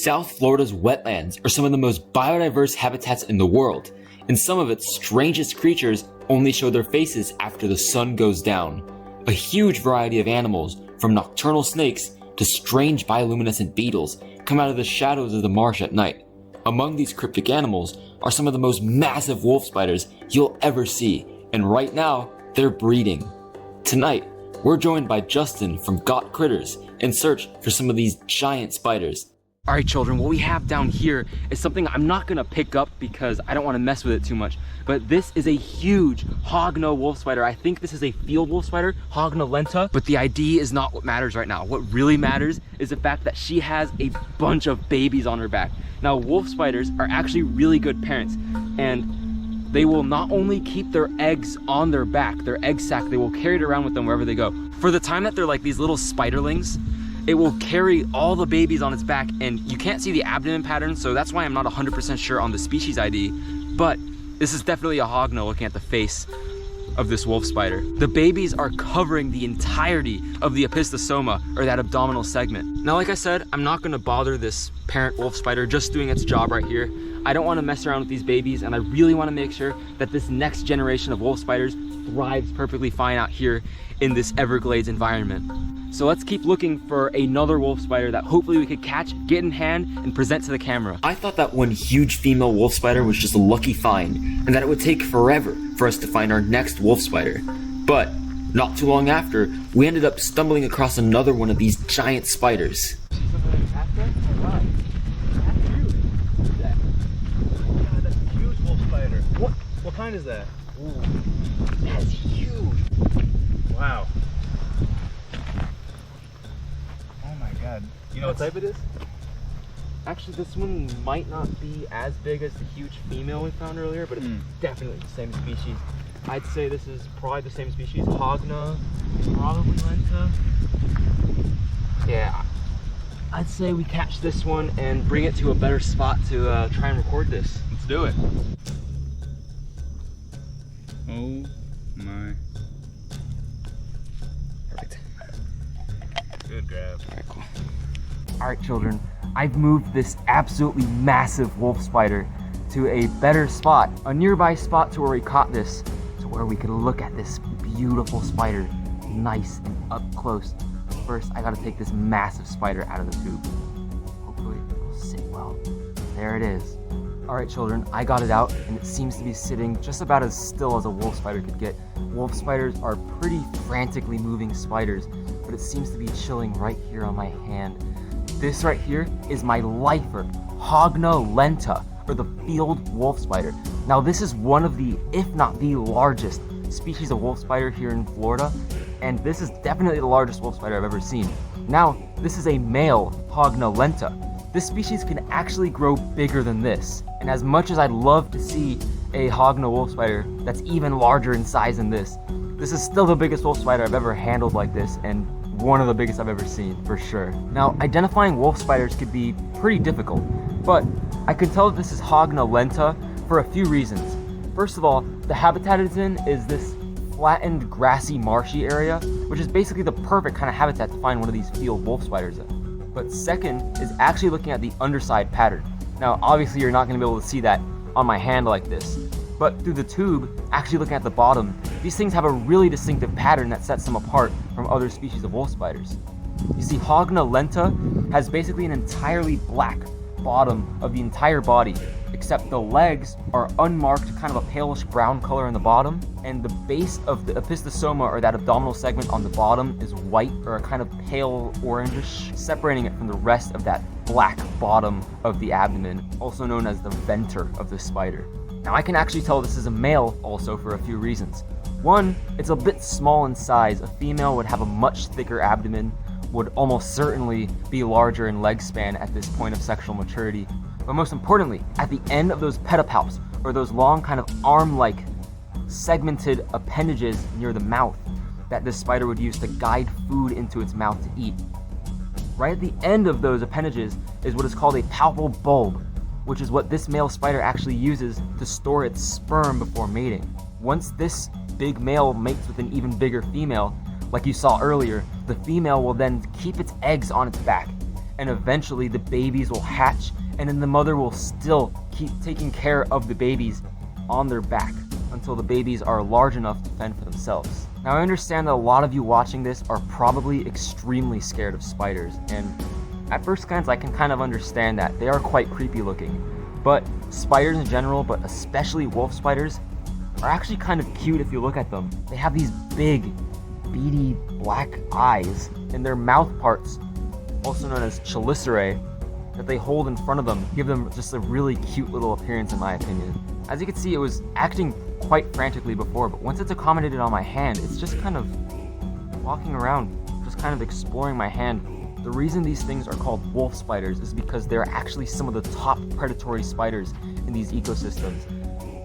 South Florida's wetlands are some of the most biodiverse habitats in the world, and some of its strangest creatures only show their faces after the sun goes down. A huge variety of animals, from nocturnal snakes to strange bioluminescent beetles, come out of the shadows of the marsh at night. Among these cryptic animals are some of the most massive wolf spiders you'll ever see, and right now, they're breeding. Tonight, we're joined by Justin from GotCritters in search for some of these giant spiders. All right, children, what we have down here is something I'm not gonna pick up because I don't wanna mess with it too much, but this is a huge hognose wolf spider. I think this is a field wolf spider, Hognose lenta, but the ID is not what matters right now. What really matters is the fact that she has a bunch of babies on her back. Now, wolf spiders are actually really good parents, and they will not only keep their eggs on their back, their egg sac, they will carry it around with them wherever they go. For the time that they're like these little spiderlings, it will carry all the babies on its back, and you can't see the abdomen pattern, so that's why I'm not 100% sure on the species ID, but this is definitely a hognose looking at the face of this wolf spider. The babies are covering the entirety of the opistosoma, or that abdominal segment. Now, like I said, I'm not gonna bother this parent wolf spider just doing its job right here. I don't wanna mess around with these babies, and I really wanna make sure that this next generation of wolf spiders thrives perfectly fine out here in this Everglades environment. So let's keep looking for another wolf spider that hopefully we could catch, get in hand, and present to the camera. I thought that one huge female wolf spider was just a lucky find, and that it would take forever for us to find our next wolf spider. But not too long after, we ended up stumbling across another one of these giant spiders. What kind is that? Ooh, that's huge. Wow. Oh my god. You know what type it is? Actually, this one might not be as big as the huge female we found earlier, but it's definitely the same species. I'd say this is probably the same species. Hognose, probably lenta. Yeah, I'd say we catch this one and bring it to a better spot to try and record this. Let's do it. Oh my. Perfect. Good grab. All right, cool. All right, children, I've moved this absolutely massive wolf spider to a better spot, a nearby spot to where we caught this, to where we could look at this beautiful spider nice and up close. First, I gotta take this massive spider out of the tube. Hopefully it'll sit well. There it is. All right, children, I got it out, and it seems to be sitting just about as still as a wolf spider could get. Wolf spiders are pretty frantically moving spiders, but it seems to be chilling right here on my hand. This right here is my lifer, Hognose lenta, or the field wolf spider. Now, this is one of the, if not the largest species of wolf spider here in Florida, and this is definitely the largest wolf spider I've ever seen. Now, this is a male Hognose lenta. This species can actually grow bigger than this, and as much as I'd love to see a hognose wolf spider that's even larger in size than this is still the biggest wolf spider I've ever handled like this, and one of the biggest I've ever seen, for sure. Now, identifying wolf spiders could be pretty difficult, but I could tell that this is Hognose lenta for a few reasons. First of all, the habitat it's in is this flattened, grassy, marshy area, which is basically the perfect kind of habitat to find one of these field wolf spiders in. But second is actually looking at the underside pattern. Now, obviously you're not gonna be able to see that on my hand like this, but through the tube, actually looking at the bottom, these things have a really distinctive pattern that sets them apart from other species of wolf spiders. You see, Hognose lenta has basically an entirely black bottom of the entire body, except the legs are unmarked, kind of a palish brown color in the bottom, and the base of the opistosoma, or that abdominal segment on the bottom, is white, or a kind of pale orangish, separating it from the rest of that black bottom of the abdomen, also known as the venter of the spider. Now, I can actually tell this is a male also for a few reasons. One, it's a bit small in size. A female would have a much thicker abdomen, would almost certainly be larger in leg span at this point of sexual maturity. But most importantly, at the end of those pedipalps, or those long kind of arm-like segmented appendages near the mouth that this spider would use to guide food into its mouth to eat, right at the end of those appendages is what is called a palpal bulb, which is what this male spider actually uses to store its sperm before mating. Once this big male mates with an even bigger female, like you saw earlier, the female will then keep its eggs on its back, and eventually the babies will hatch, and then the mother will still keep taking care of the babies on their back until the babies are large enough to fend for themselves. Now, I understand that a lot of you watching this are probably extremely scared of spiders, and at first glance I can kind of understand that. They are quite creepy looking. But spiders in general, but especially wolf spiders, are actually kind of cute if you look at them. They have these big, beady black eyes, and their mouth parts, also known as chelicerae, that they hold in front of them give them just a really cute little appearance in my opinion. As you can see, it was acting quite frantically before, but once it's accommodated on my hand, it's just kind of walking around, just kind of exploring my hand. The reason these things are called wolf spiders is because they're actually some of the top predatory spiders in these ecosystems.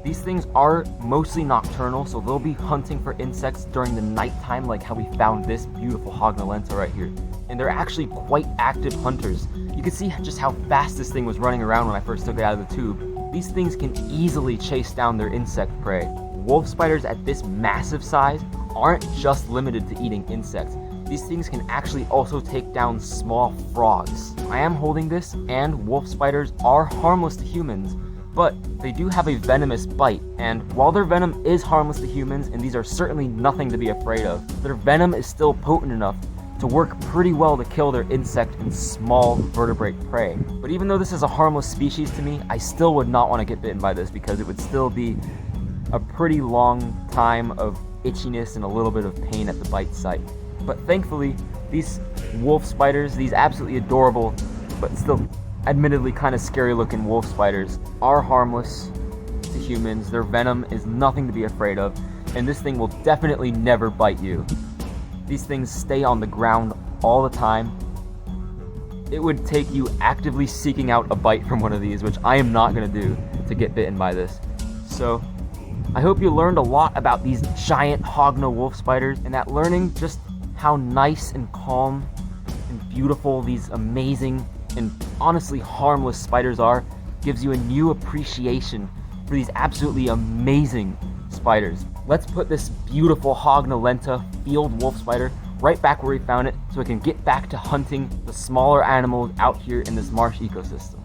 These things are mostly nocturnal, so they'll be hunting for insects during the nighttime, like how we found this beautiful hognolenta right here. And they're actually quite active hunters. You can see just how fast this thing was running around when I first took it out of the tube. These things can easily chase down their insect prey. Wolf spiders at this massive size aren't just limited to eating insects. These things can actually also take down small frogs. I am holding this, and wolf spiders are harmless to humans, but they do have a venomous bite, and while their venom is harmless to humans, and these are certainly nothing to be afraid of, their venom is still potent enough to work pretty well to kill their insect and small vertebrate prey. But even though this is a harmless species to me, I still would not want to get bitten by this because it would still be a pretty long time of itchiness and a little bit of pain at the bite site. But thankfully, these wolf spiders, these absolutely adorable, but still admittedly kind of scary looking wolf spiders, are harmless to humans. Their venom is nothing to be afraid of, and this thing will definitely never bite you. These things stay on the ground all the time. It would take you actively seeking out a bite from one of these, which I am not going to do to get bitten by this. So I hope you learned a lot about these giant hognose wolf spiders, and that learning just how nice and calm and beautiful these amazing and honestly harmless spiders are gives you a new appreciation for these absolutely amazing spiders. Let's put this beautiful hognolenta field wolf spider right back where we found it so we can get back to hunting the smaller animals out here in this marsh ecosystem.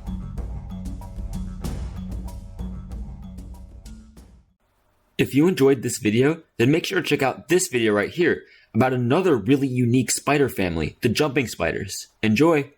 If you enjoyed this video, then make sure to check out this video right here about another really unique spider family, the jumping spiders. Enjoy!